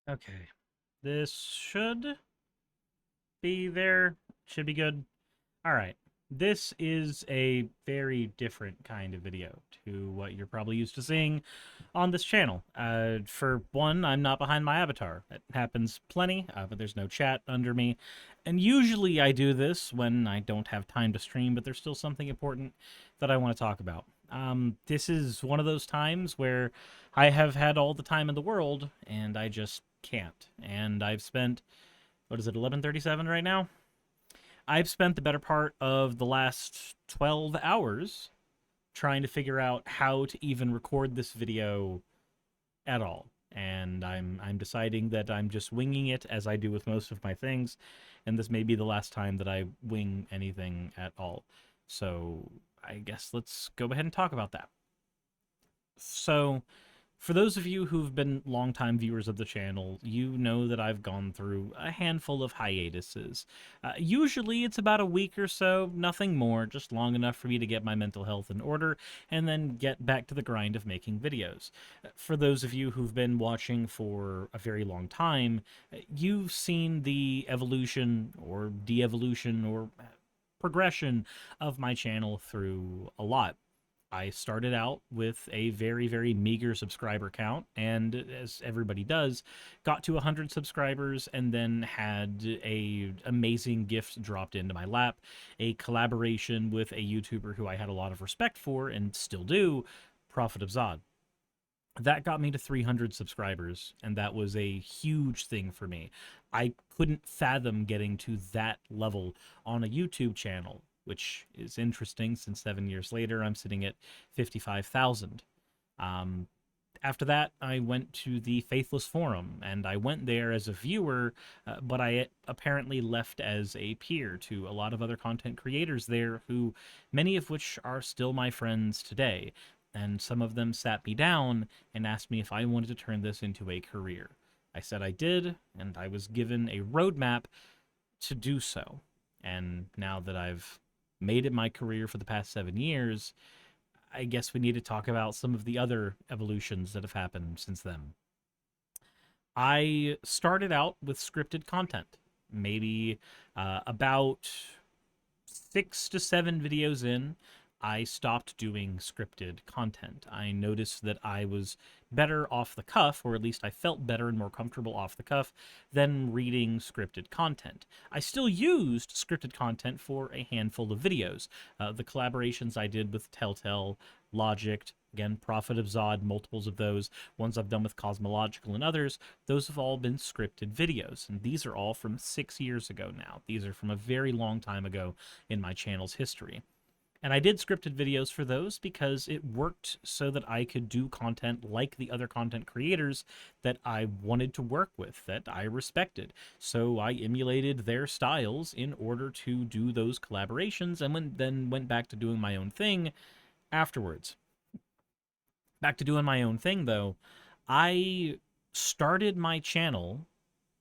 Okay. This should be there. Should be good. All right. This is a very different kind of video to what you're probably used to seeing on this channel. For one, I'm not behind my avatar. It happens plenty, but there's no chat under me. And usually I do this when I don't have time to stream, but there's still something important that I want to talk about. This is one of those times where I have had all the time in the world, and I just can't. And I've spent, what is it, 11:37 right now? I've spent the better part of the last 12 hours trying to figure out how to even record this video at all. And I'm deciding that I'm just winging it as I do with most of my things, and this may be the last time that I wing anything at all. So I guess let's go ahead and talk about that. So for those of you who've been longtime viewers of the channel, you know that I've gone through a handful of hiatuses. Usually it's about a week or so, nothing more, just long enough for me to get my mental health in order and then get back to the grind of making videos. For those of you who've been watching for a very long time, you've seen the evolution or de-evolution or progression of my channel through a lot. I started out with a very, very meager subscriber count, and as everybody does, got to 100 subscribers and then had a amazing gift dropped into my lap, a collaboration with a YouTuber who I had a lot of respect for and still do, Prophet of Zod. That got me to 300 subscribers, and that was a huge thing for me. I couldn't fathom getting to that level on a YouTube channel, which is interesting since 7 years later, I'm sitting at 55,000. Um, After that, I went to the Faithless Forum, and I went there as a viewer, but I apparently left as a peer to a lot of other content creators there, who many of which are still my friends today. And some of them sat me down and asked me if I wanted to turn this into a career. I said I did, and I was given a roadmap to do so. And now that I've made it my career for the past 7 years, I guess we need to talk about some of the other evolutions that have happened since then. I started out with scripted content, maybe about 6 to 7 videos in. I stopped doing scripted content. I noticed that I was better off the cuff, or at least I felt better and more comfortable off the cuff than reading scripted content. I still used scripted content for a handful of videos. The collaborations I did with Telltale, Logic, again, Prophet of Zod, multiples of those, ones I've done with Cosmological and others, those have all been scripted videos. And these are all from 6 years ago now. These are from a very long time ago in my channel's history. And I did scripted videos for those because it worked so that I could do content like the other content creators that I wanted to work with, that I respected. So I emulated their styles in order to do those collaborations and then went back to doing my own thing afterwards. Back to doing my own thing, though, I started my channel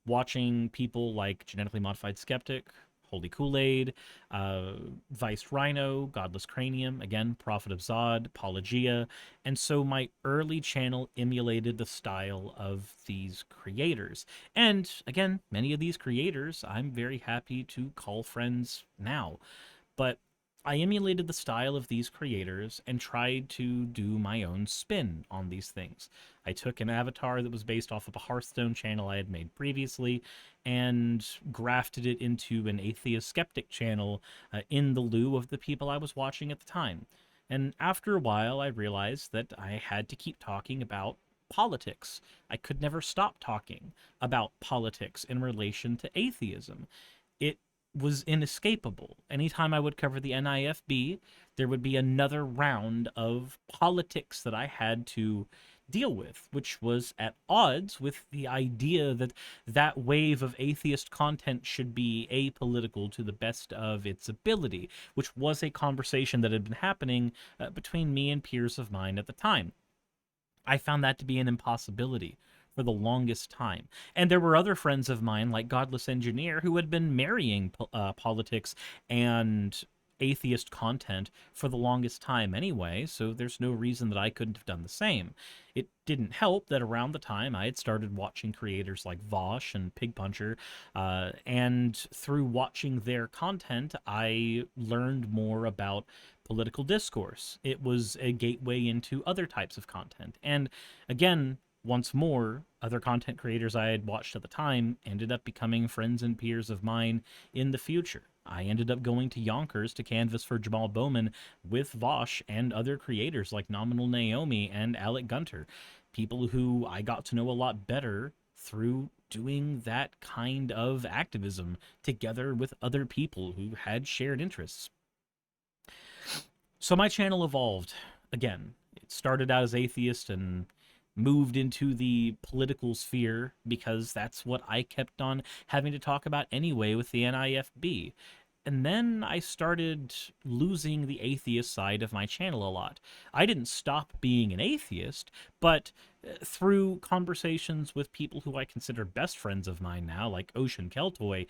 watching people like Genetically Modified Skeptic, Holy Kool-Aid, uh, Vice Rhino, Godless Cranium, again, Prophet of Zod, Apologia, and so my early channel emulated the style of these creators. And again, many of these creators I'm very happy to call friends now. But I emulated the style of these creators and tried to do my own spin on these things. I took an avatar that was based off of a Hearthstone channel I had made previously and grafted it into an atheist skeptic channel in the lieu of the people I was watching at the time. And after a while, I realized that I had to keep talking about politics. I could never stop talking about politics in relation to atheism. It was inescapable. Anytime I would cover the NIFB, there would be another round of politics that I had to deal with, which was at odds with the idea that that wave of atheist content should be apolitical to the best of its ability, which was a conversation that had been happening between me and peers of mine at the time. I found that to be an impossibility for the longest time. And there were other friends of mine, like Godless Engineer, who had been marrying politics and atheist content for the longest time anyway, so there's no reason that I couldn't have done the same. It didn't help that around the time I had started watching creators like Vosh and Pig Puncher, and through watching their content, I learned more about political discourse. It was a gateway into other types of content. And again, once more, other content creators I had watched at the time ended up becoming friends and peers of mine in the future. I ended up going to Yonkers to canvas for Jamal Bowman with Vosh and other creators like Nominal Naomi and Alec Gunter, people who I got to know a lot better through doing that kind of activism together with other people who had shared interests. So my channel evolved again. It started out as atheist and moved into the political sphere because that's what I kept on having to talk about anyway with the NIFB. And then I started losing the atheist side of my channel a lot. I didn't stop being an atheist, but through conversations with people who I consider best friends of mine now, like Ocean Keltoy,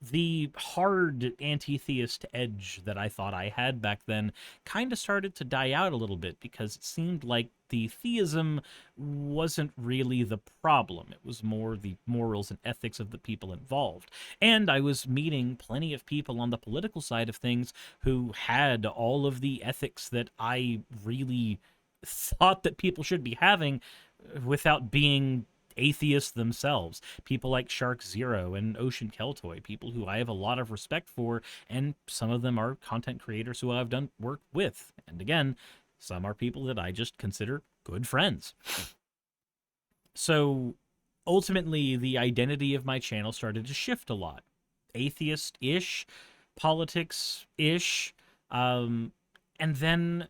the hard anti-theist edge that I thought I had back then kind of started to die out a little bit because it seemed like the theism wasn't really the problem. It was more the morals and ethics of the people involved. And I was meeting plenty of people on the political side of things who had all of the ethics that I really thought that people should be having without being atheists themselves. People like Shark Zero and Ocean Keltoy, people who I have a lot of respect for, and some of them are content creators who I've done work with. And again, some are people that I just consider good friends. So ultimately, the identity of my channel started to shift a lot. Atheist-ish, politics-ish, and then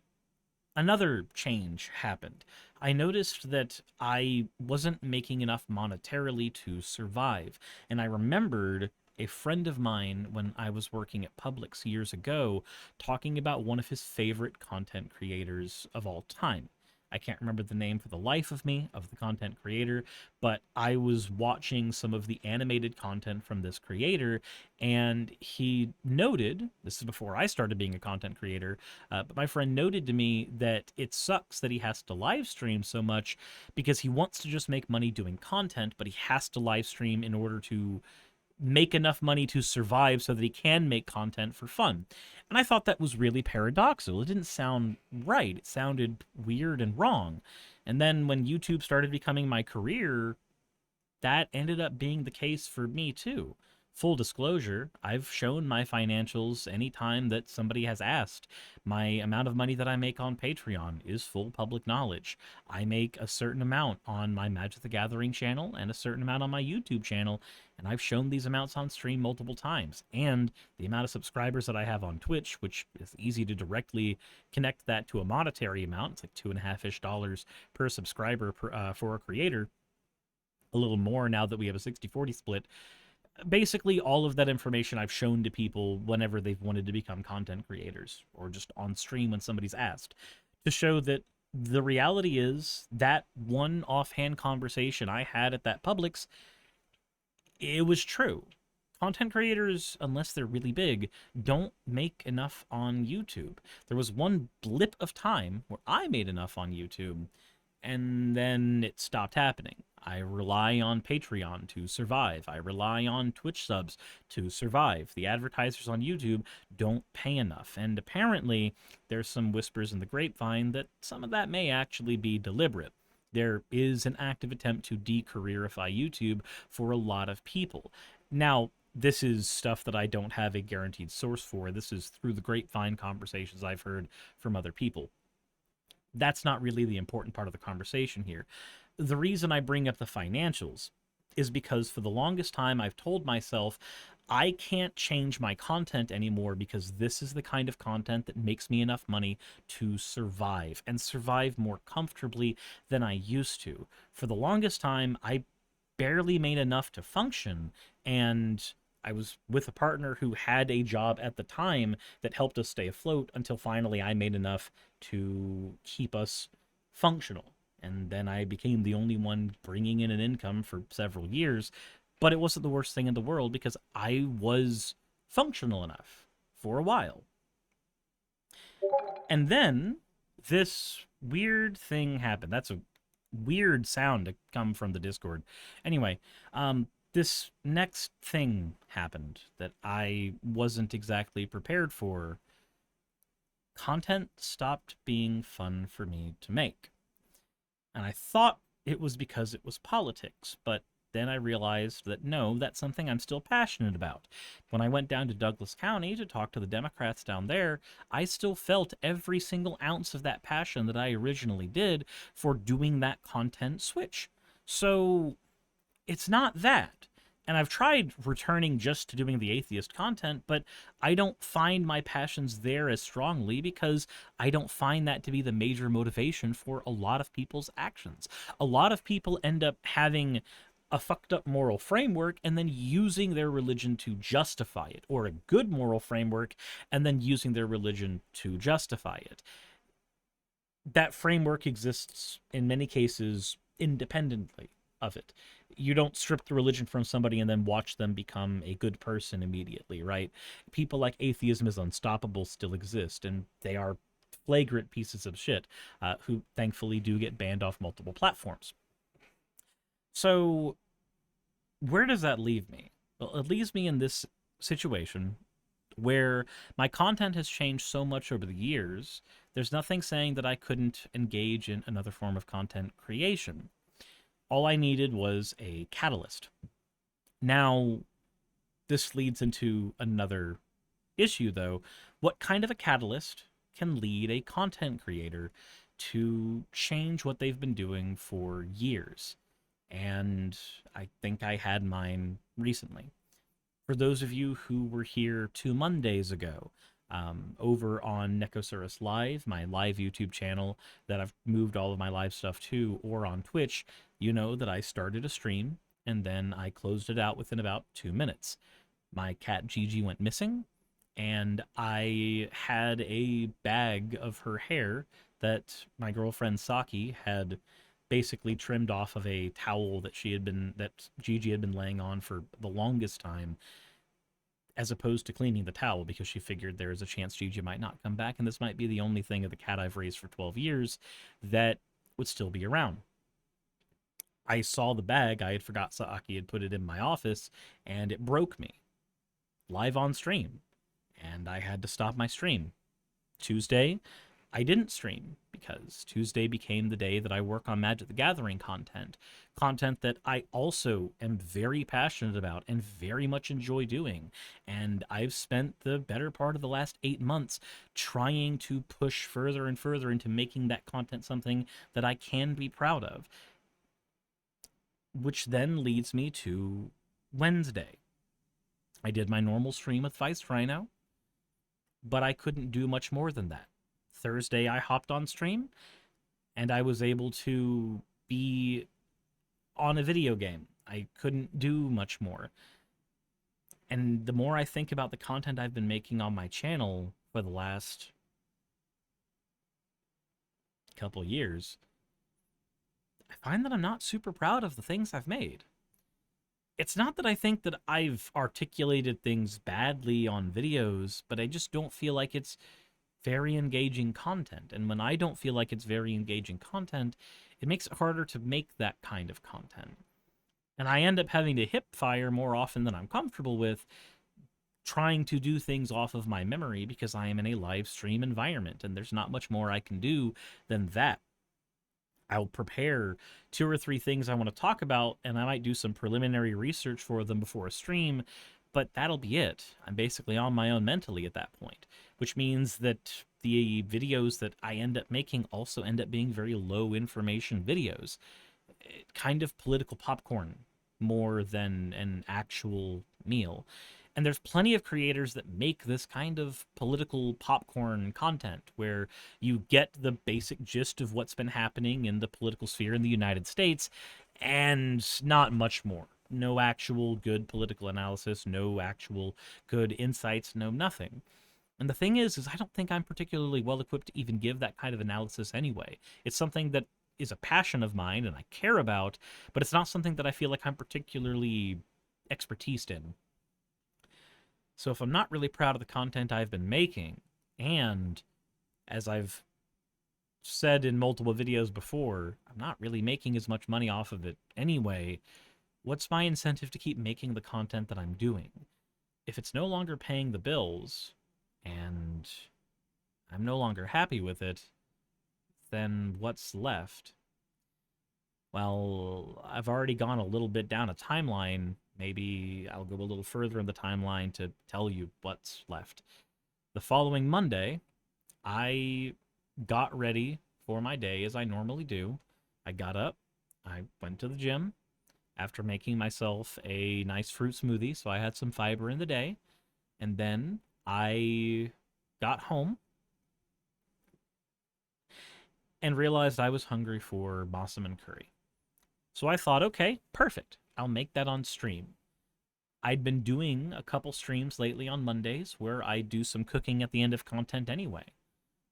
another change happened. I noticed that I wasn't making enough monetarily to survive, and I remembered a friend of mine when I was working at Publix years ago talking about one of his favorite content creators of all time. I can't remember the name for the life of me of the content creator, but I was watching some of the animated content from this creator, and he noted, this is before I started being a content creator, but my friend noted to me that it sucks that he has to live stream so much because he wants to just make money doing content, but he has to live stream in order to make enough money to survive so that he can make content for fun. And I thought that was really paradoxical. It didn't sound right. It sounded weird and wrong. And then when YouTube started becoming my career, that ended up being the case for me too. Full disclosure, I've shown my financials anytime that somebody has asked. My amount of money that I make on Patreon is full public knowledge. I make a certain amount on my Magic the Gathering channel and a certain amount on my YouTube channel, and I've shown these amounts on stream multiple times. And the amount of subscribers that I have on Twitch, which is easy to directly connect that to a monetary amount, it's like $2.50-ish per subscriber for a creator, a little more now that we have a 60-40 split. Basically, all of that information I've shown to people whenever they've wanted to become content creators, or just on stream when somebody's asked, to show that the reality is that one offhand conversation I had at that Publix, it was true. Content creators, unless they're really big, don't make enough on YouTube. There was one blip of time where I made enough on YouTube, and then it stopped happening. I rely on Patreon to survive. I rely on Twitch subs to survive. The advertisers on YouTube don't pay enough. And apparently, there's some whispers in the grapevine that some of that may actually be deliberate. There is an active attempt to de-careerify YouTube for a lot of people. Now, this is stuff that I don't have a guaranteed source for. This is through the grapevine conversations I've heard from other people. That's not really the important part of the conversation here. The reason I bring up the financials is because for the longest time I've told myself I can't change my content anymore because this is the kind of content that makes me enough money to survive, and survive more comfortably than I used to. For the longest time, I barely made enough to function, and I was with a partner who had a job at the time that helped us stay afloat until finally I made enough to keep us functional. And then I became the only one bringing in an income for several years, but it wasn't the worst thing in the world because I was functional enough for a while. And then this weird thing happened. That's a weird sound to come from the Discord. Anyway, this next thing happened that I wasn't exactly prepared for. Content stopped being fun for me to make. And I thought it was because it was politics, but then I realized that no, that's something I'm still passionate about. When I went down to Douglas County to talk to the Democrats down there, I still felt every single ounce of that passion that I originally did for doing that content switch. So it's not that. And I've tried returning just to doing the atheist content, but I don't find my passions there as strongly because I don't find that to be the major motivation for a lot of people's actions. A lot of people end up having a fucked up moral framework and then using their religion to justify it, or a good moral framework and then using their religion to justify it. That framework exists in many cases independently of it. You don't strip the religion from somebody and then watch them become a good person immediately, right? People like atheism is unstoppable still exist, and they are flagrant pieces of shit who thankfully do get banned off multiple platforms. So, where does that leave me? Well, it leaves me in this situation where my content has changed so much over the years, there's nothing saying that I couldn't engage in another form of content creation. All I needed was a catalyst. Now, this leads into another issue, though. What kind of a catalyst can lead a content creator to change what they've been doing for years? And I think I had mine recently. For those of you who were here 2 Mondays ago, over on Necosaurus Live, my live YouTube channel that I've moved all of my live stuff to, or on Twitch, you know that I started a stream and then I closed it out within about 2 minutes. My cat Gigi went missing, and I had a bag of her hair that my girlfriend Saki had basically trimmed off of a towel that Gigi had been laying on for the longest time, as opposed to cleaning the towel, because she figured there is a chance Gigi might not come back, and this might be the only thing of the cat I've raised for 12 years that would still be around. I saw the bag. I had forgot Saki had put it in my office, and it broke me live on stream, and I had to stop my stream. Tuesday, I didn't stream because Tuesday became the day that I work on Magic the Gathering content that I also am very passionate about and very much enjoy doing. And I've spent the better part of the last 8 months trying to push further and further into making that content something that I can be proud of. Which then leads me to Wednesday. I did my normal stream with Vice Rhino, but I couldn't do much more than that. Thursday, I hopped on stream, and I was able to be on a video game. I couldn't do much more. And the more I think about the content I've been making on my channel for the last couple years, I find that I'm not super proud of the things I've made. It's not that I think that I've articulated things badly on videos, but I just don't feel like it's very engaging content. And when I don't feel like it's very engaging content, it makes it harder to make that kind of content. And I end up having to hip fire more often than I'm comfortable with, trying to do things off of my memory because I am in a live stream environment, and there's not much more I can do than that. I'll prepare 2 or 3 things I want to talk about, and I might do some preliminary research for them before a stream, but that'll be it. I'm basically on my own mentally at that point, which means that the videos that I end up making also end up being very low information videos. Kind of political popcorn more than an actual meal. And there's plenty of creators that make this kind of political popcorn content where you get the basic gist of what's been happening in the political sphere in the United States and not much more. No actual good political analysis, no actual good insights, no nothing. And the thing is I don't think I'm particularly well equipped to even give that kind of analysis anyway. It's something that is a passion of mine and I care about, but it's not something that I feel like I'm particularly expertised in. So if I'm not really proud of the content I've been making, and as I've said in multiple videos before, I'm not really making as much money off of it anyway. What's my incentive to keep making the content that I'm doing? If it's no longer paying the bills and I'm no longer happy with it, then what's left? Well, I've already gone a little bit down a timeline. Maybe I'll go a little further in the timeline to tell you what's left. The following Monday, I got ready for my day as I normally do. I got up, I went to the gym after making myself a nice fruit smoothie, so I had some fiber in the day. And then I got home and realized I was hungry for balsam curry. So I thought, okay, perfect. I'll make that on stream. I'd been doing a couple streams lately on Mondays where I do some cooking at the end of content anyway.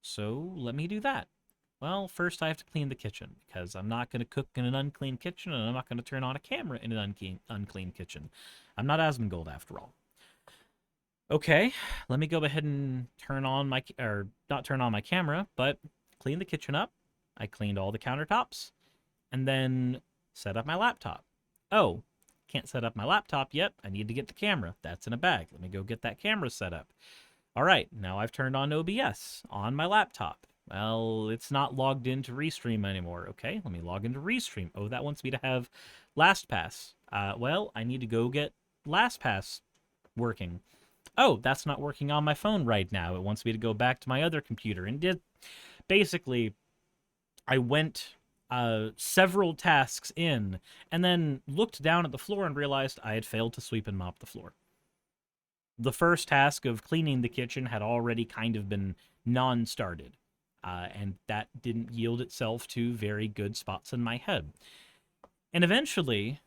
So let me do that. Well, first I have to clean the kitchen because I'm not going to cook in an unclean kitchen and I'm not going to turn on a camera in an unclean kitchen. I'm not Asmongold after all. Okay, let me go ahead and turn on my, or not turn on my camera, but clean the kitchen up. I cleaned all the countertops and then set up my laptop. Oh, can't set up my laptop yet. I need to get the camera. That's in a bag. Let me go get that camera set up. All right, now I've turned on OBS on my laptop. Well, it's not logged into Restream anymore. Okay, let me log into Restream. Oh, that wants me to have LastPass. Well, I need to go get LastPass working. Oh, that's not working on my phone right now. It wants me to go back to my other computer. And basically, I went several tasks in and then looked down at the floor and realized I had failed to sweep and mop the floor. The first task of cleaning the kitchen had already kind of been non-started, and that didn't yield itself to very good spots in my head. And eventually,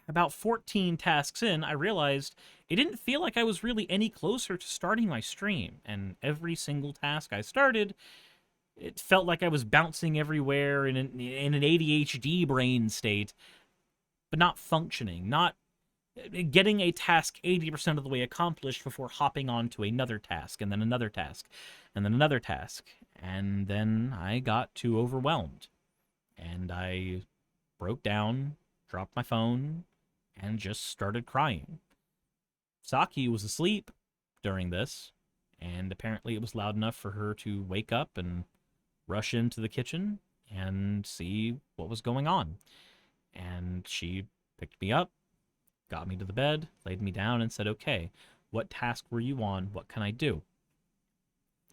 about 14 tasks in, I realized it didn't feel like I was really any closer to starting my stream, and every single task I started, it felt like I was bouncing everywhere in an ADHD brain state, but not functioning, not getting a task 80% of the way accomplished before hopping on to another task, and then another task, and then another task. And then I got too overwhelmed. And I broke down, dropped my phone, and just started crying. Saki was asleep during this, and apparently it was loud enough for her to wake up and rush into the kitchen and see what was going on. And she picked me up, got me to the bed, laid me down, and said, okay, what task were you on? What can I do?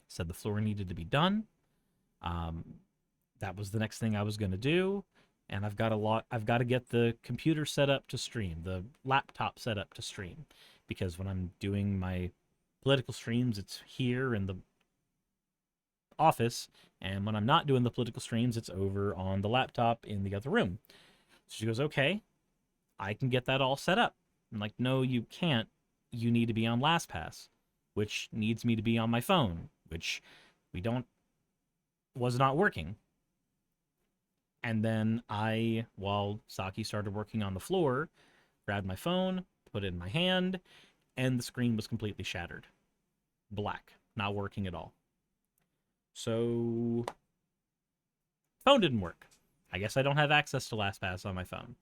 Said the floor needed to be done. That was the next thing I was going to do. And I've got to get the computer set up to stream, the laptop set up to stream. Because when I'm doing my political streams, it's here in the office. And when I'm not doing the political streams, it's over on the laptop in the other room. So she goes, okay, I can get that all set up. I'm like, no, you can't. You need to be on LastPass, which needs me to be on my phone, which was not working. And then while Saki started working on the floor, grabbed my phone, put it in my hand, and the screen was completely shattered. Black, not working at all. So, phone didn't work. I guess I don't have access to LastPass on my phone.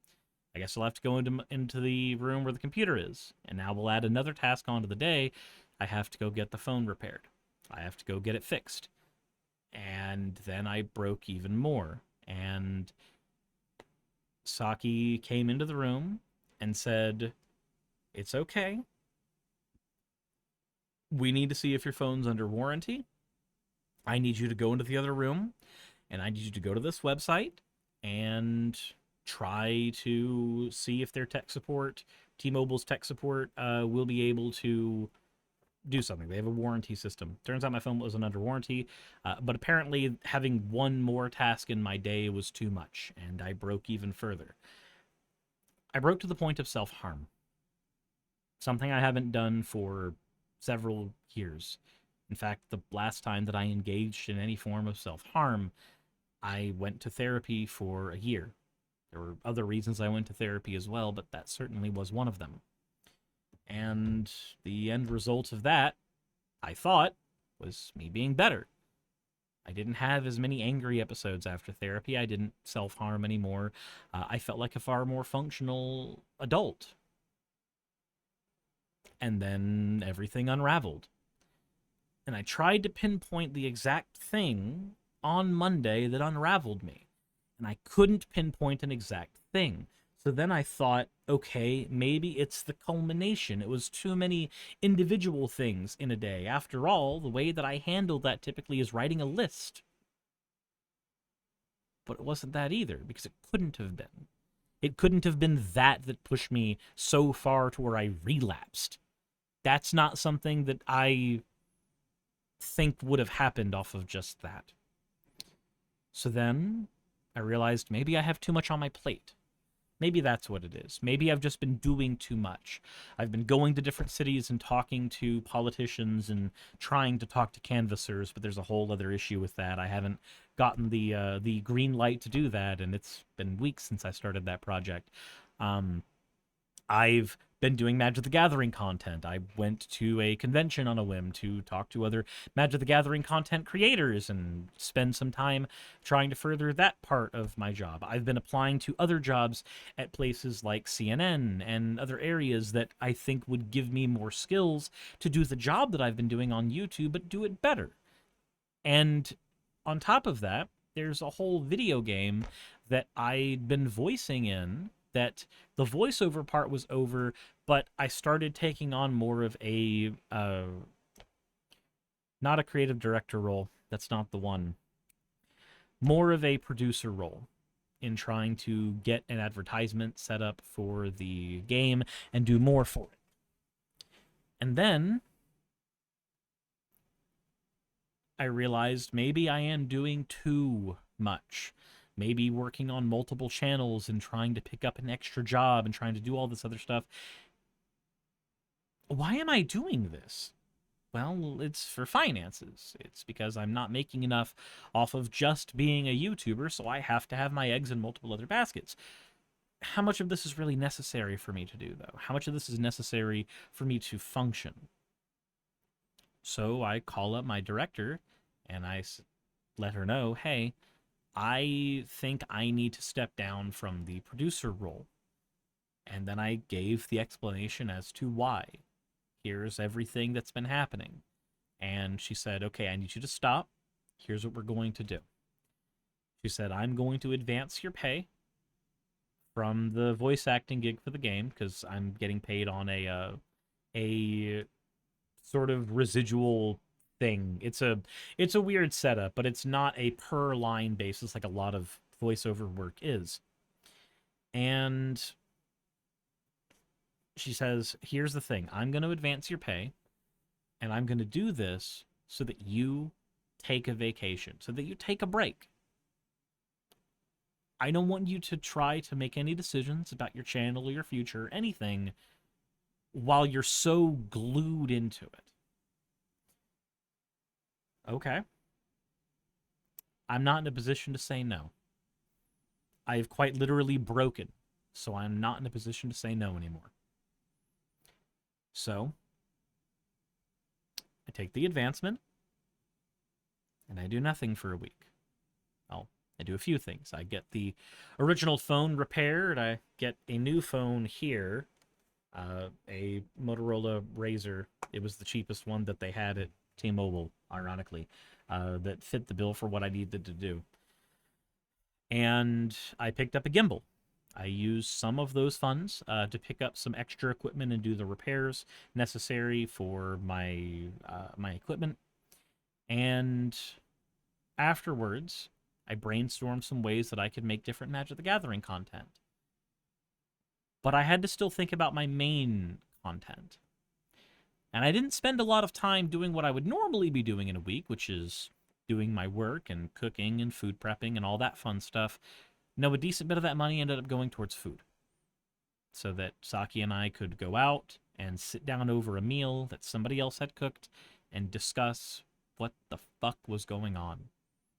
I guess I'll have to go into the room where the computer is. And now we'll add another task onto the day. I have to go get the phone repaired. I have to go get it fixed. And then I broke even more. And Saki came into the room and said, it's okay. We need to see if your phone's under warranty. I need you to go into the other room, and I need you to go to this website and try to see if their tech support, T-Mobile's tech support, will be able to do something. They have a warranty system. Turns out my phone wasn't under warranty, but apparently having one more task in my day was too much, and I broke even further. I broke to the point of self-harm. Something I haven't done for several years. In fact, the last time that I engaged in any form of self-harm, I went to therapy for a year. There were other reasons I went to therapy as well, but that certainly was one of them. And the end result of that, I thought, was me being better. I didn't have as many angry episodes after therapy. I didn't self-harm anymore. I felt like a far more functional adult. And then everything unraveled. And I tried to pinpoint the exact thing on Monday that unraveled me. And I couldn't pinpoint an exact thing. So then I thought, okay, maybe it's the culmination. It was too many individual things in a day. After all, the way that I handle that typically is writing a list. But it wasn't that either, because it couldn't have been. It couldn't have been that pushed me so far to where I relapsed. That's not something that I think would have happened off of just that. So then I realized maybe I have too much on my plate. Maybe that's what it is. Maybe I've just been doing too much. I've been going to different cities and talking to politicians and trying to talk to canvassers, but there's a whole other issue with that. I haven't gotten the green light to do that, and it's been weeks since I started that project. I've been doing Magic the Gathering content. I went to a convention on a whim to talk to other Magic the Gathering content creators and spend some time trying to further that part of my job. I've been applying to other jobs at places like CNN and other areas that I think would give me more skills to do the job that I've been doing on YouTube, but do it better. And on top of that, there's a whole video game that I'd been voicing in that the voiceover part was over, but I started taking on more of a, not a creative director role. That's not the one. More of a producer role in trying to get an advertisement set up for the game and do more for it. And then I realized maybe I am doing too much. Maybe working on multiple channels and trying to pick up an extra job and trying to do all this other stuff. Why am I doing this? Well, it's for finances. It's because I'm not making enough off of just being a YouTuber, so I have to have my eggs in multiple other baskets. How much of this is really necessary for me to do, though? How much of this is necessary for me to function? So I call up my director and I let her know, hey, I think I need to step down from the producer role. And then I gave the explanation as to why. Here's everything that's been happening. And she said, okay, I need you to stop. Here's what we're going to do. She said, I'm going to advance your pay from the voice acting gig for the game, because I'm getting paid on a sort of residual thing. It's a weird setup, but it's not a per line basis like a lot of voiceover work is. And she says, here's the thing. I'm going to advance your pay, and I'm going to do this so that you take a vacation, so that you take a break. I don't want you to try to make any decisions about your channel or your future or anything while you're so glued into it. Okay. I'm not in a position to say no. I've quite literally broken, so I'm not in a position to say no anymore. So, I take the advancement, and I do nothing for a week. Well, I do a few things. I get the original phone repaired. I get a new phone here, a Motorola Razr. It was the cheapest one that they had at T-Mobile, ironically, that fit the bill for what I needed to do. And I picked up a gimbal. I used some of those funds to pick up some extra equipment and do the repairs necessary for my my equipment. And afterwards, I brainstormed some ways that I could make different Magic the Gathering content. But I had to still think about my main content. And I didn't spend a lot of time doing what I would normally be doing in a week, which is doing my work and cooking and food prepping and all that fun stuff. No, a decent bit of that money ended up going towards food, so that Saki and I could go out and sit down over a meal that somebody else had cooked and discuss what the fuck was going on.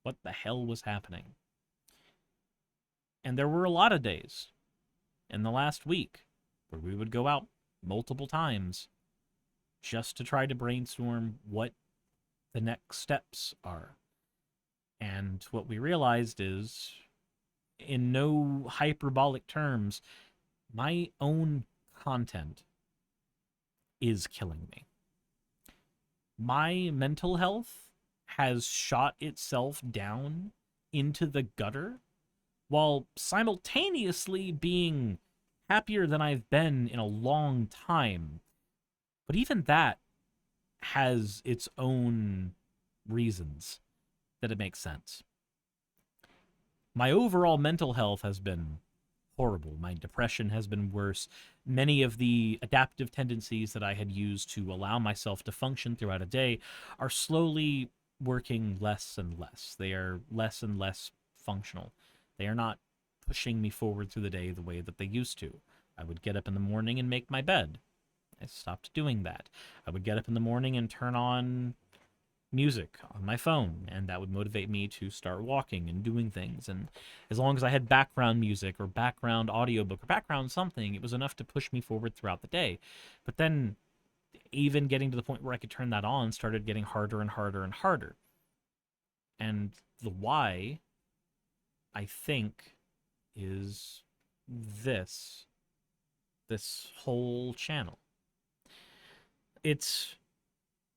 What the hell was happening? And there were a lot of days in the last week where we would go out multiple times just to try to brainstorm what the next steps are. And what we realized is, in no hyperbolic terms, my own content is killing me. My mental health has shot itself down into the gutter while simultaneously being happier than I've been in a long time. But even that has its own reasons that it makes sense. My overall mental health has been horrible. My depression has been worse. Many of the adaptive tendencies that I had used to allow myself to function throughout a day are slowly working less and less. They are less and less functional. They are not pushing me forward through the day the way that they used to. I would get up in the morning and make my bed. I stopped doing that. I would get up in the morning and turn on music on my phone, and that would motivate me to start walking and doing things. And as long as I had background music or background audiobook or background something, it was enough to push me forward throughout the day. But then even getting to the point where I could turn that on started getting harder and harder and harder. And the why, I think, is this whole channel. It's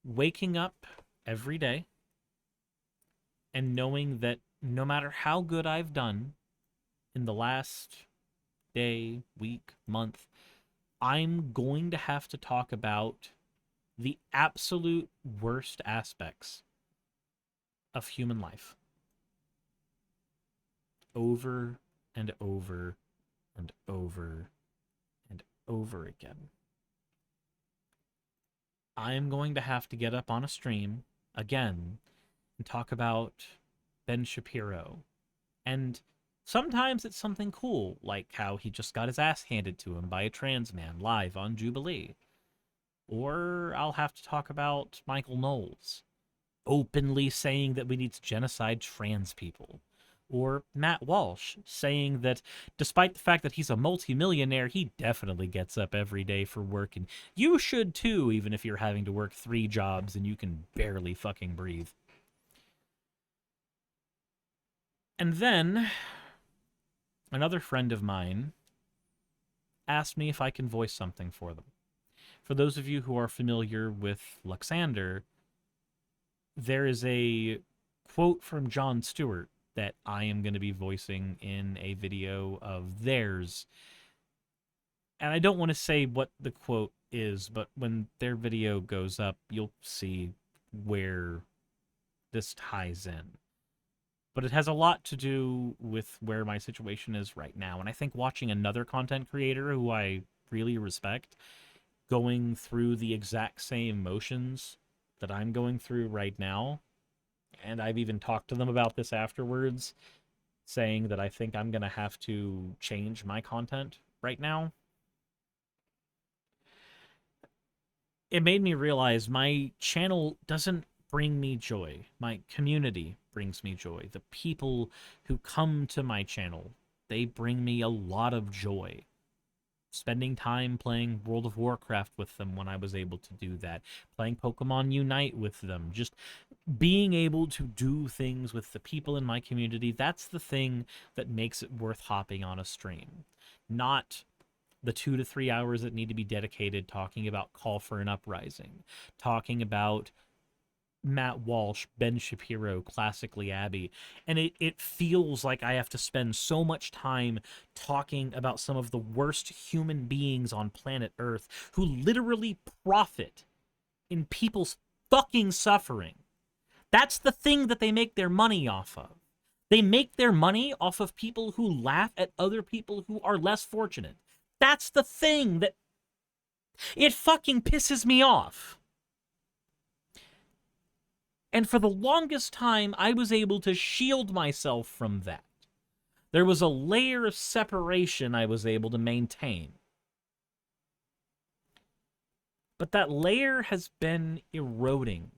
waking up every day and knowing that no matter how good I've done in the last day, week, month, I'm going to have to talk about the absolute worst aspects of human life over and over and over and over again. I'm going to have to get up on a stream again and talk about Ben Shapiro. And sometimes it's something cool, like how he just got his ass handed to him by a trans man live on Jubilee. Or I'll have to talk about Michael Knowles openly saying that we need to genocide trans people. Or Matt Walsh saying that despite the fact that he's a multimillionaire, he definitely gets up every day for work, and you should too, even if you're having to work 3 jobs and you can barely fucking breathe. And then another friend of mine asked me if I can voice something for them. For those of you who are familiar with Luxander, there is a quote from Jon Stewart that I am going to be voicing in a video of theirs. And I don't want to say what the quote is, but when their video goes up, you'll see where this ties in. But it has a lot to do with where my situation is right now. And I think watching another content creator who I really respect going through the exact same motions that I'm going through right now, and I've even talked to them about this afterwards, saying that I think I'm going to have to change my content right now. It made me realize my channel doesn't bring me joy. My community brings me joy. The people who come to my channel, they bring me a lot of joy. Spending time playing World of Warcraft with them when I was able to do that, playing Pokemon Unite with them, just being able to do things with the people in my community, that's the thing that makes it worth hopping on a stream. Not the 2 to 3 hours that need to be dedicated talking about Call for an Uprising, talking about Matt Walsh, Ben Shapiro, Classically Abby, and it feels like I have to spend so much time talking about some of the worst human beings on planet Earth who literally profit in people's fucking suffering. That's the thing that they make their money off of. They make their money off of people who laugh at other people who are less fortunate. That's the thing that it fucking pisses me off. And for the longest time, I was able to shield myself from that. There was a layer of separation I was able to maintain. But that layer has been eroding.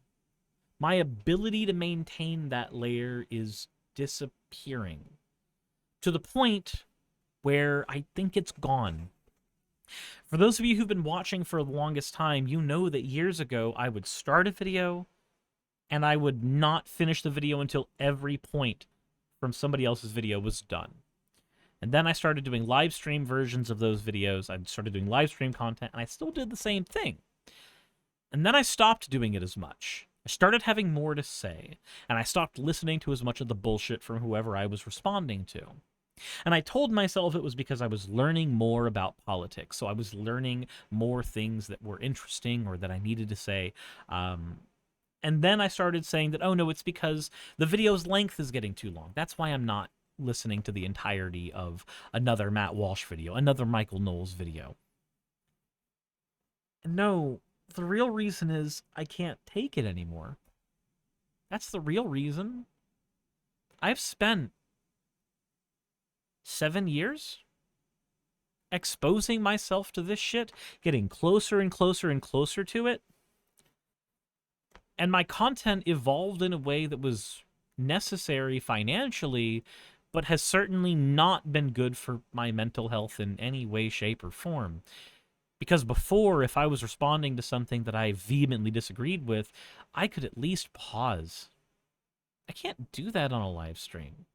My ability to maintain that layer is disappearing. To the point where I think it's gone. For those of you who've been watching for the longest time, you know that years ago I would start a video, and I would not finish the video until every point from somebody else's video was done. And then I started doing live stream versions of those videos. I started doing live stream content, and I still did the same thing. And then I stopped doing it as much. I started having more to say, and I stopped listening to as much of the bullshit from whoever I was responding to. And I told myself it was because I was learning more about politics, so I was learning more things that were interesting or that I needed to say. And then I started saying that, oh no, it's because the video's length is getting too long. That's why I'm not listening to the entirety of another Matt Walsh video, another Michael Knowles video. No, the real reason is I can't take it anymore. That's the real reason. I've spent 7 years exposing myself to this shit, getting closer and closer and closer to it. And my content evolved in a way that was necessary financially, but has certainly not been good for my mental health in any way, shape, or form. Because before, if I was responding to something that I vehemently disagreed with, I could at least pause. I can't do that on a live stream.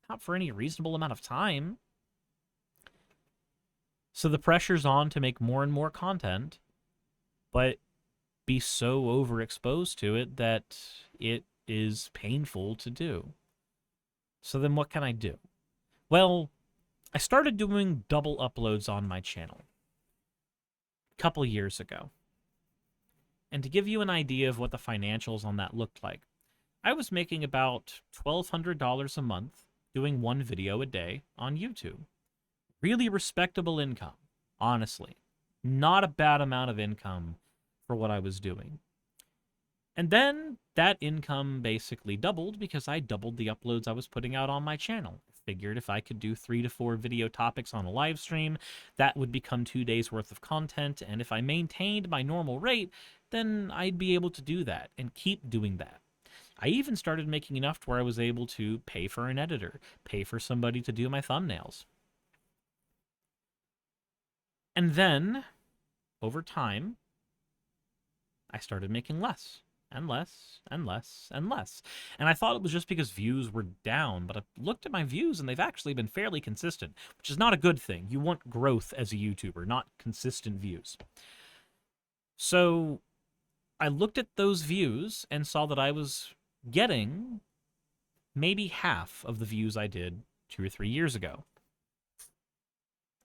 Not for any reasonable amount of time. So the pressure's on to make more and more content, but be so overexposed to it that it is painful to do. So then what can I do? Well, I started doing double uploads on my channel a couple years ago. And to give you an idea of what the financials on that looked like, I was making about $1,200 a month doing one video a day on YouTube. Really respectable income, honestly. Not a bad amount of income for what I was doing. And then that income basically doubled because I doubled the uploads I was putting out on my channel. I figured if I could do 3 to 4 video topics on a live stream, that would become 2 days worth of content. And if I maintained my normal rate, then I'd be able to do that and keep doing that. I even started making enough to where I was able to pay for an editor, pay for somebody to do my thumbnails. And then, over time, I started making less and less and less and less. And I thought it was just because views were down, but I looked at my views and they've actually been fairly consistent, which is not a good thing. You want growth as a YouTuber, not consistent views. So I looked at those views and saw that I was getting maybe half of the views I did 2 or 3 years ago.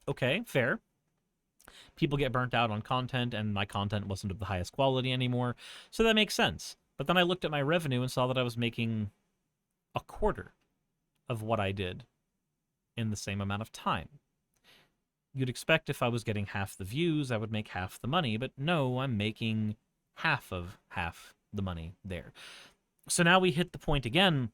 Okay, fair. People get burnt out on content, and my content wasn't of the highest quality anymore, so that makes sense. But then I looked at my revenue and saw that I was making a quarter of what I did in the same amount of time. You'd expect if I was getting half the views, I would make half the money, but no, I'm making half the money there. So now we hit the point again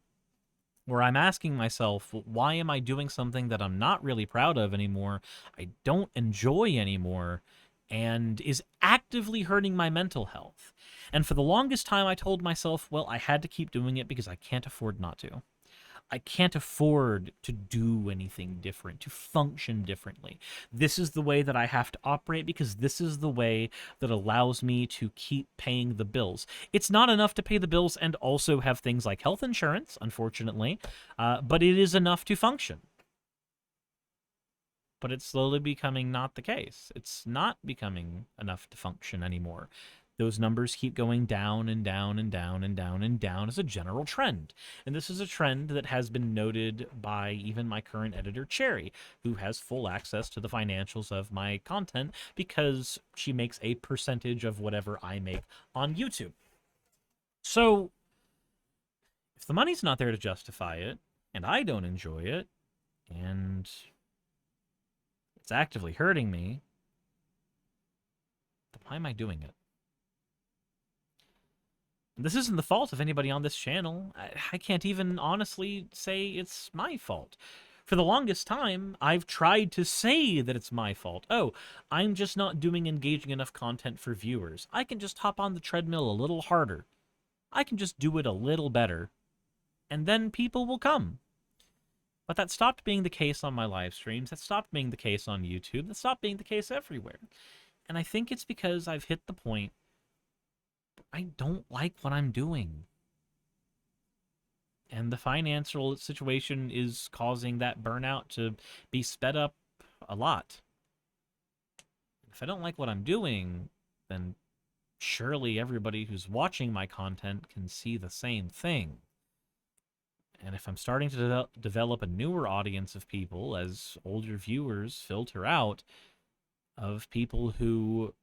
where I'm asking myself, why am I doing something that I'm not really proud of anymore, I don't enjoy anymore, and is actively hurting my mental health? And for the longest time, I told myself, well, I had to keep doing it because I can't afford not to. I can't afford to do anything different, to function differently. This is the way that I have to operate because this is the way that allows me to keep paying the bills. It's not enough to pay the bills and also have things like health insurance, unfortunately, but it is enough to function. But it's slowly becoming not the case. It's not becoming enough to function anymore. Those numbers keep going down and down and down and down and down as a general trend. And this is a trend that has been noted by even my current editor, Cherry, who has full access to the financials of my content because she makes a percentage of whatever I make on YouTube. So if the money's not there to justify it, and I don't enjoy it, and it's actively hurting me, then why am I doing it? This isn't the fault of anybody on this channel. I can't even honestly say it's my fault. For the longest time, I've tried to say that it's my fault. Oh, I'm just not doing engaging enough content for viewers. I can just hop on the treadmill a little harder. I can just do it a little better. And then people will come. But that stopped being the case on my live streams. That stopped being the case on YouTube. That stopped being the case everywhere. And I think it's because I've hit the point I don't like what I'm doing. And the financial situation is causing that burnout to be sped up a lot. If I don't like what I'm doing, then surely everybody who's watching my content can see the same thing. And if I'm starting to develop a newer audience of people as older viewers filter out, of people who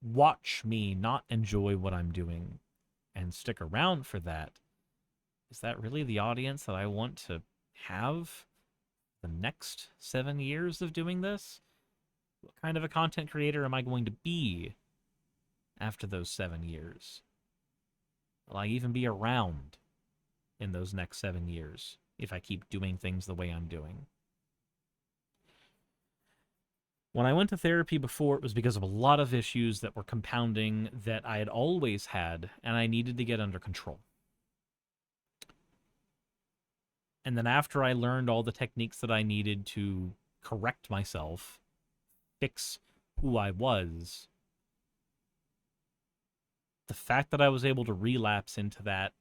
watch me not enjoy what I'm doing and stick around for that, is that really the audience that I want to have the next 7 years of doing this? What kind of a content creator am I going to be after those 7 years? Will I even be around in those next 7 years if I keep doing things the way I'm doing? When I went to therapy before, it was because of a lot of issues that were compounding that I had always had, and I needed to get under control. And then after I learned all the techniques that I needed to correct myself, fix who I was, the fact that I was able to relapse into that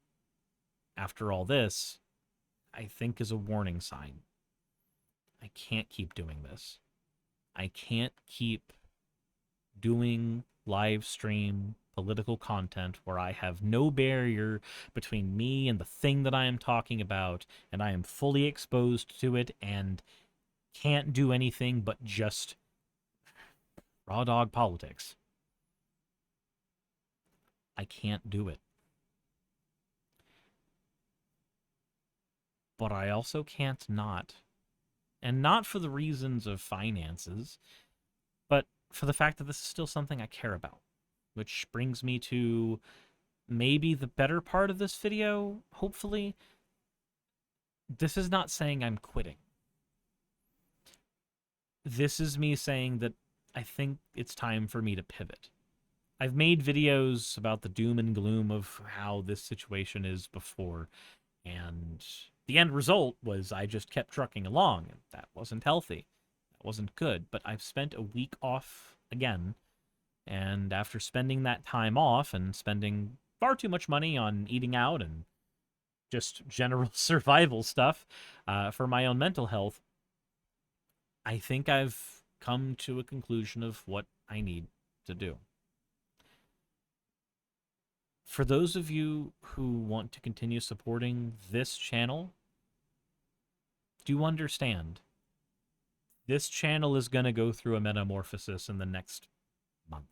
after all this, I think is a warning sign. I can't keep doing this. I can't keep doing live stream political content where I have no barrier between me and the thing that I am talking about, and I am fully exposed to it and can't do anything but just raw dog politics. I can't do it. But I also can't not. And not for the reasons of finances, but for the fact that this is still something I care about. Which brings me to maybe the better part of this video, hopefully. This is not saying I'm quitting. This is me saying that I think it's time for me to pivot. I've made videos about the doom and gloom of how this situation is before, and the end result was I just kept trucking along, and that wasn't healthy. That wasn't good, but I've spent a week off again, and after spending that time off and spending far too much money on eating out and just general survival stuff for my own mental health, I think I've come to a conclusion of what I need to do. For those of you who want to continue supporting this channel, do understand this channel is going to go through a metamorphosis in the next month.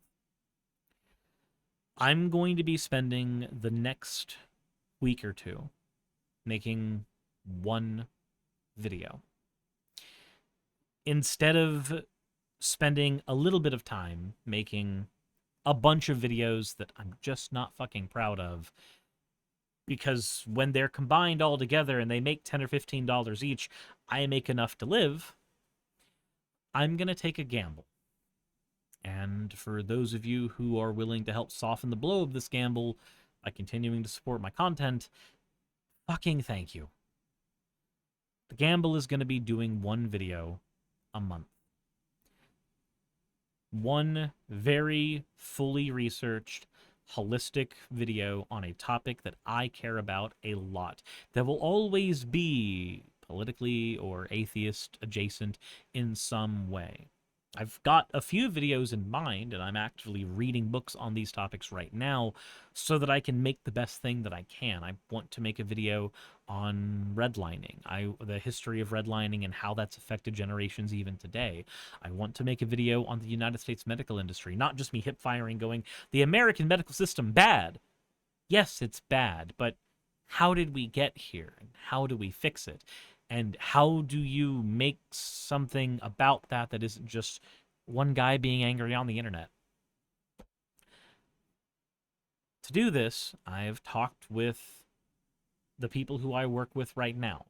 I'm going to be spending the next week or two making one video. Instead of spending a little bit of time making a bunch of videos that I'm just not fucking proud of, because when they're combined all together and they make $10 or $15 each, I make enough to live, I'm going to take a gamble. And for those of you who are willing to help soften the blow of this gamble by continuing to support my content, fucking thank you. The gamble is going to be doing one video a month. One very fully researched, holistic video on a topic that I care about a lot. That will always be politically or atheist adjacent in some way. I've got a few videos in mind, and I'm actually reading books on these topics right now so that I can make the best thing that I can. I want to make a video on redlining, the history of redlining and how that's affected generations even today. I want to make a video on the United States medical industry, not just me hip-firing going, the American medical system bad. Yes, it's bad, but how did we get here? And how do we fix it? And how do you make something about that that isn't just one guy being angry on the internet? To do this, I've talked with the people who I work with right now.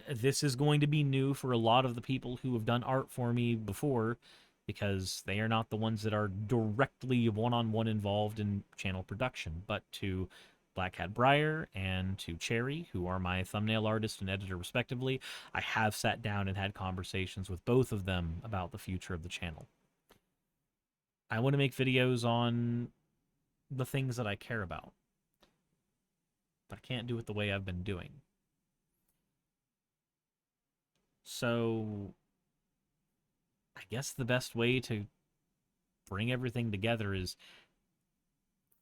This is going to be new for a lot of the people who have done art for me before, because they are not the ones that are directly one-on-one involved in channel production, but to Black Hat Briar and to Cherry, who are my thumbnail artist and editor respectively, I have sat down and had conversations with both of them about the future of the channel. I want to make videos on the things that I care about. but I can't do it the way I've been doing. So I guess the best way to bring everything together is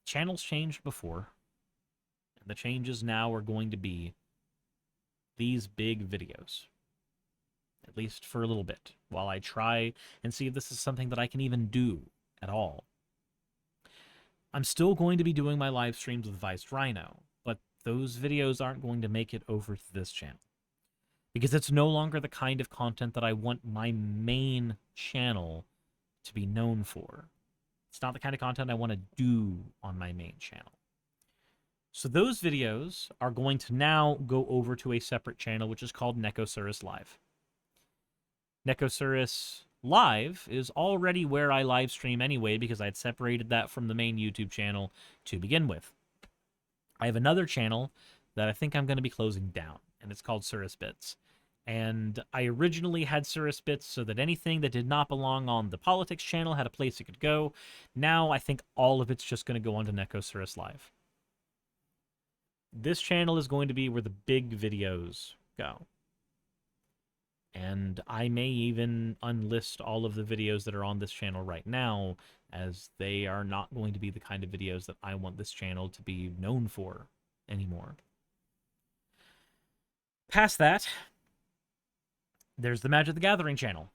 channels changed before, and the changes now are going to be these big videos, at least for a little bit, while I try and see if this is something that I can even do at all. I'm still going to be doing my live streams with Vice Rhino, but those videos aren't going to make it over to this channel, because it's no longer the kind of content that I want my main channel to be known for. It's not the kind of content I want to do on my main channel. So those videos are going to now go over to a separate channel, which is called Suris Live. Suris Live is already where I live stream anyway, because I'd separated that from the main YouTube channel to begin with. I have another channel that I think I'm going to be closing down, and it's called Suris Bits. And I originally had Suris Bits so that anything that did not belong on the politics channel had a place it could go. Now I think all of it's just going to go onto Suris Live. This channel is going to be where the big videos go. And I may even unlist all of the videos that are on this channel right now, as they are not going to be the kind of videos that I want this channel to be known for anymore. Past that, there's the Magic the Gathering channel.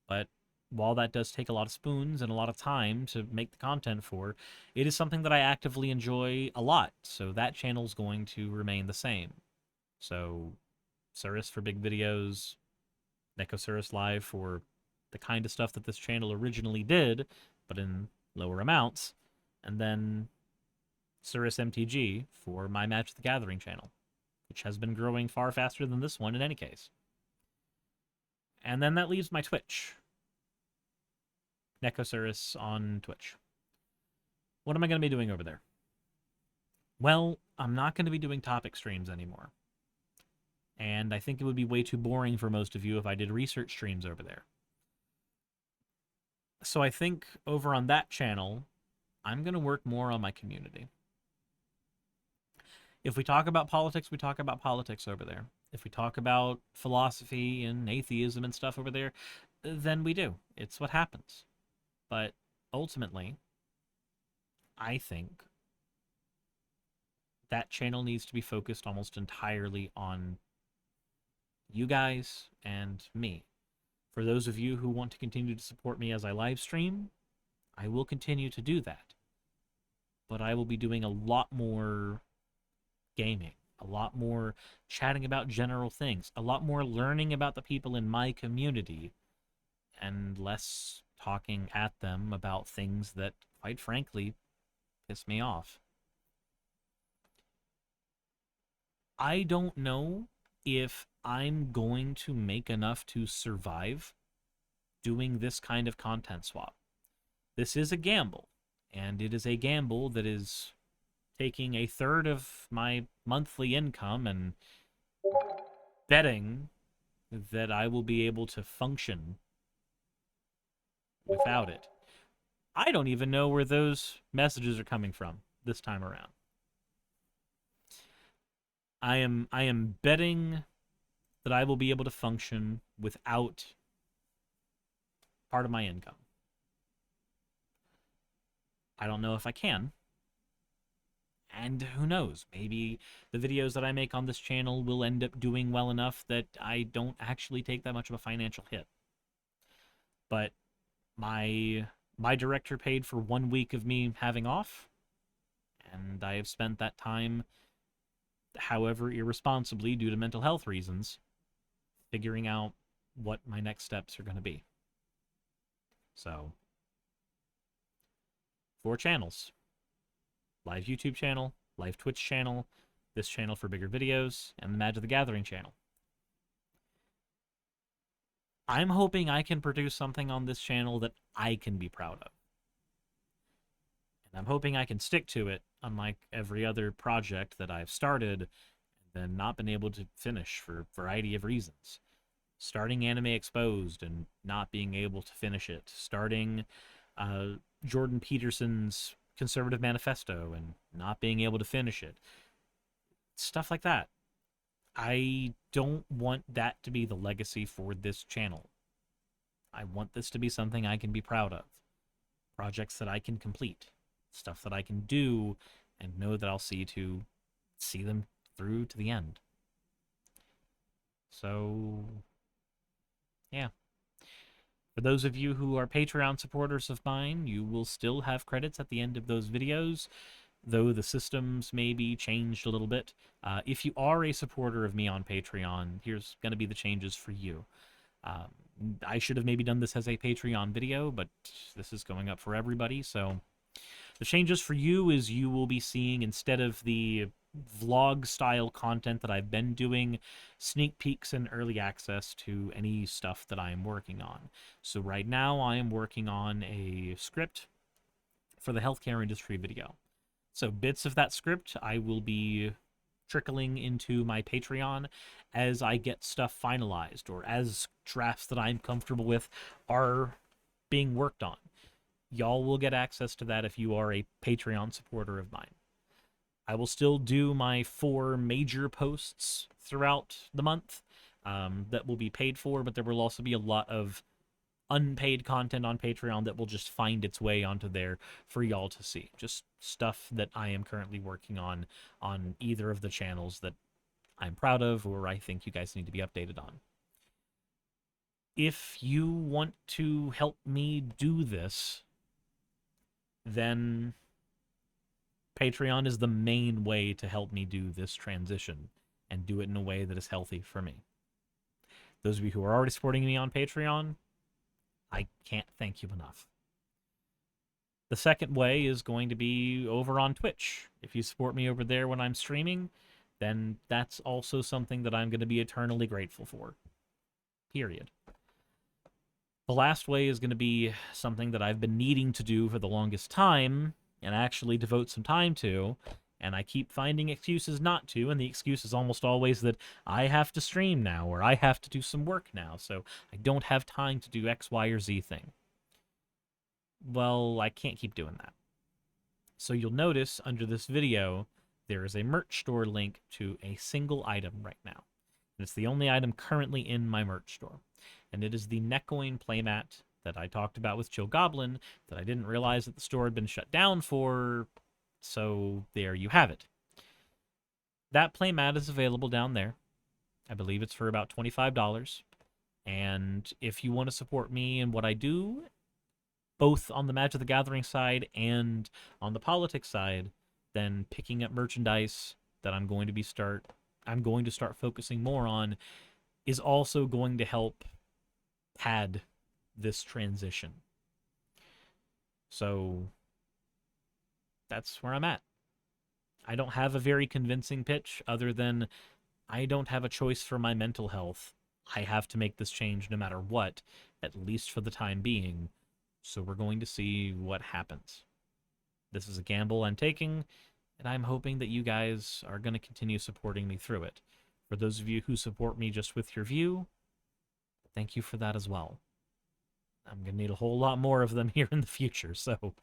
But while that does take a lot of spoons and a lot of time to make the content for, it is something that I actively enjoy a lot, so that channel's going to remain the same. So Suris for big videos, Suris Live for the kind of stuff that this channel originally did, but in lower amounts, and then Suris MTG for my Magic the Gathering channel, which has been growing far faster than this one in any case. And then that leaves my Twitch. Suris on Twitch. What am I going to be doing over there? Well, I'm not going to be doing topic streams anymore. And I think it would be way too boring for most of you if I did research streams over there. So I think over on that channel, I'm going to work more on my community. If we talk about politics, we talk about politics over there. If we talk about philosophy and atheism and stuff over there, then we do. It's what happens. But ultimately, I think that channel needs to be focused almost entirely on you guys and me. For those of you who want to continue to support me as I live stream, I will continue to do that. But I will be doing a lot more gaming, a lot more chatting about general things, a lot more learning about the people in my community, and less talking at them about things that, quite frankly, piss me off. I don't know if I'm going to make enough to survive doing this kind of content swap. This is a gamble, and it is a gamble that is taking a third of my monthly income and betting that I will be able to function without it. I don't even know where those messages are coming from this time around. I am betting that I will be able to function without part of my income. I don't know if I can. And who knows, maybe the videos that I make on this channel will end up doing well enough that I don't actually take that much of a financial hit. But my director paid for 1 week of me having off, and I have spent that time, however irresponsibly due to mental health reasons, figuring out what my next steps are going to be. So, 4 channels. Live YouTube channel, live Twitch channel, this channel for bigger videos, and the Magic the Gathering channel. I'm hoping I can produce something on this channel that I can be proud of. And I'm hoping I can stick to it, unlike every other project that I've started and then not been able to finish for a variety of reasons. Starting Anime Exposed and not being able to finish it. Starting Jordan Peterson's Conservative Manifesto and not being able to finish it. Stuff like that. I don't want that to be the legacy for this channel. I want this to be something I can be proud of. Projects that I can complete. Stuff that I can do and know that I'll see them through to the end. So, yeah. For those of you who are Patreon supporters of mine, you will still have credits at the end of those videos, though the systems may be changed a little bit. If you are a supporter of me on Patreon, here's going to be the changes for you. I should have maybe done this as a Patreon video, but this is going up for everybody, so the changes for you is you will be seeing, instead of the vlog-style content that I've been doing, sneak peeks and early access to any stuff that I'm working on. So right now I am working on a script for the healthcare industry video. So bits of that script I will be trickling into my Patreon as I get stuff finalized, or as drafts that I'm comfortable with are being worked on. Y'all will get access to that if you are a Patreon supporter of mine. I will still do my 4 major posts throughout the month that will be paid for, but there will also be a lot of unpaid content on Patreon that will just find its way onto there for y'all to see. Just stuff that I am currently working on either of the channels that I'm proud of or I think you guys need to be updated on. If you want to help me do this, then Patreon is the main way to help me do this transition and do it in a way that is healthy for me. Those of you who are already supporting me on Patreon, I can't thank you enough. The second way is going to be over on Twitch. If you support me over there when I'm streaming, then that's also something that I'm going to be eternally grateful for. Period. The last way is going to be something that I've been needing to do for the longest time and actually devote some time to, and I keep finding excuses not to, and the excuse is almost always that I have to stream now, or I have to do some work now, so I don't have time to do X, Y, or Z thing. Well, I can't keep doing that. So you'll notice under this video, there is a merch store link to a single item right now. And it's the only item currently in my merch store. And it is the Neckoin playmat that I talked about with Chill Goblin that I didn't realize that the store had been shut down for, so there you have it. That playmat is available down there. I believe it's for about $25. And if you want to support me and what I do, both on the Magic the Gathering side and on the politics side, then picking up merchandise that I'm going to start focusing more on is also going to help pad this transition. So that's where I'm at. I don't have a very convincing pitch other than I don't have a choice for my mental health. I have to make this change no matter what, at least for the time being. So we're going to see what happens. This is a gamble I'm taking, and I'm hoping that you guys are going to continue supporting me through it. For those of you who support me just with your view, thank you for that as well. I'm going to need a whole lot more of them here in the future, so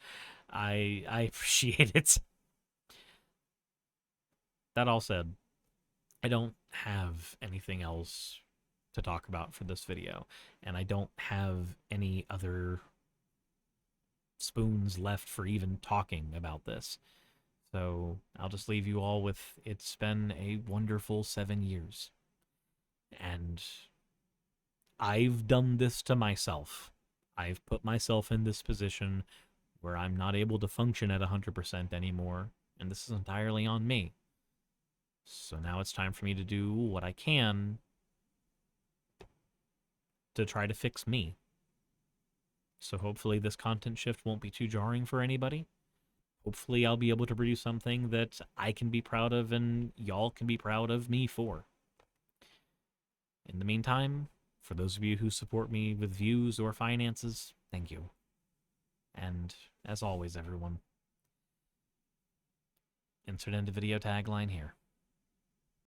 I appreciate it. That all said, I don't have anything else to talk about for this video, and I don't have any other spoons left for even talking about this. So I'll just leave you all with, it's been a wonderful 7 years. And I've done this to myself. I've put myself in this position where I'm not able to function at 100% anymore, and this is entirely on me. So now it's time for me to do what I can to try to fix me. So hopefully this content shift won't be too jarring for anybody. Hopefully I'll be able to produce something that I can be proud of and y'all can be proud of me for. In the meantime, for those of you who support me with views or finances, thank you. And as always, everyone, insert end of video tagline here.